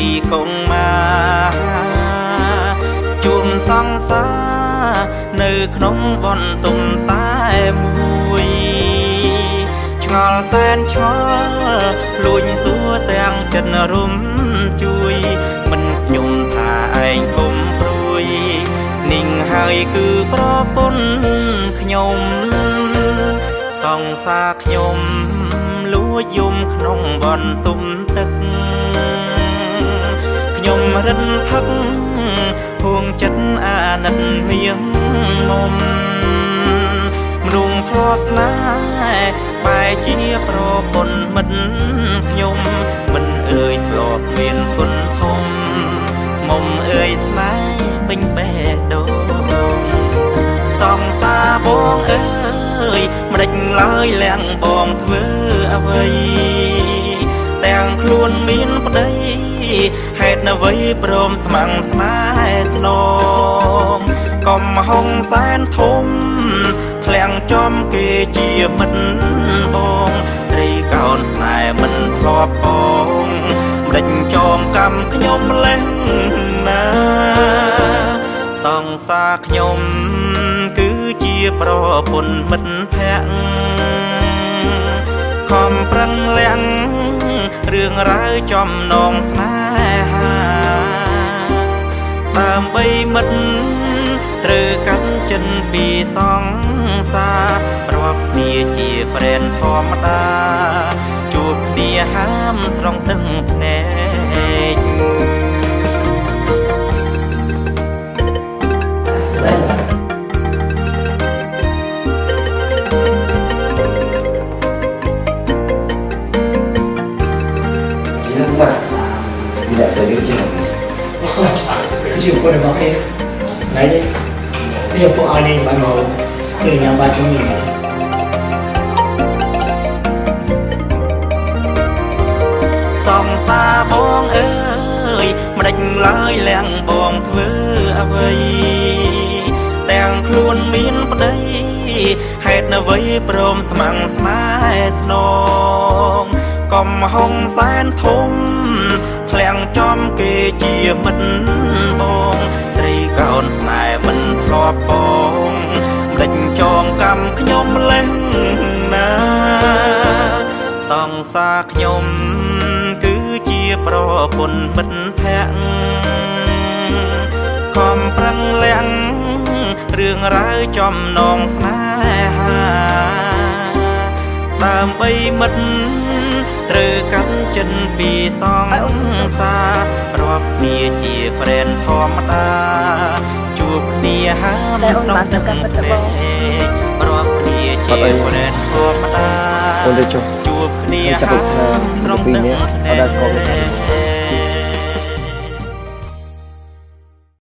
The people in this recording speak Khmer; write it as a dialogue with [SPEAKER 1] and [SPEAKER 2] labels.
[SPEAKER 1] ពីកងមកជួមសង្សារនៅក្នុងបន្ទុំតែមួយឆ្ងល់សែនឆ្ងល់លួចសួរទាំងចិត្តរុំជួយមិនខ្ញុំថាឯងគុំព្រួយนิ่งហើយគឺប្រពន្ធខ្ញុំសង្សារខ្ញុំលួចយំក្នុងបន្ទុំទឹកខ្ញុំរិនផឹកហួងចិត្តអាណិតមៀងមុំមនុស្សធ្លាប់ស្នេហ៍បែរជាប្រពន្ធមិត្តខ្ញុំមិនអើយធ្លាប់មានគុណធំមុំអើយស្នេហ៍ពេញបេះដូងសង្សារបងអើយមិនដេចឡើយលាំងបងធ្វើអ្វីទាំងខ្លួនមានប្តីហេតុអ្វីព្រមស្ម័គ្រស្នេហ៍ស្នងកំហុងសែនធំធ្លាំងចំគេជាមិត្តបងត្រីកោនស្នេហ៍មិនធ្លាប់បងមិនដេចចងកម្មខ្ញុំលេះណាសង្សារខ្ញុំគឺជាប្រពន្ធមិត្តភក្តិខំប្រឹងលាំងរឿងរ៉ាវចំណងស្នេហាដើម្បីមិត្តត្រូវកាន់ចិនពីសង្សាររាប់គ្នាជា friend ធម្មតាជួបគ្នាហាមស្រង់ទឹកភ្នែក
[SPEAKER 2] Mas, tidak serius je.
[SPEAKER 3] Kecil pun dah pakai. Lagi, dia pun ada yang baru, dia yang baca ni.
[SPEAKER 1] សង្សារបងអើយមិនដេចឡើយលាំងបងធ្វើអ្វីទាំងខ្លួនមានប្តីហេតុអ្វីព្រមស្ម័គ្រស្នេហ៍ស្នងកំហុងសែនធំធ្លាំងចំគេជាមិត្តបងត្រីកោនស្នេហ៍មិនធ្លាប់បងមិនដេចចងកម្មខ្ញុំលេះណាសង្សារខ្ញុំគឺជាប្រពន្ធមិត្តភក្តិខំប្រឹងលាំងរឿងរ៉ាវចំណងស្នេហាដើម្បីមិត្តត្រូវកាន់ចិនពីសង្សាររាប់គ្នាជា friend ធម្មតាជួបគ្នាហាមស្នងទឹកភ្នែករាប់គ្នាជា friend ធម្មតាជួបគ្នាហាមស្រង់ទឹកភ្នែក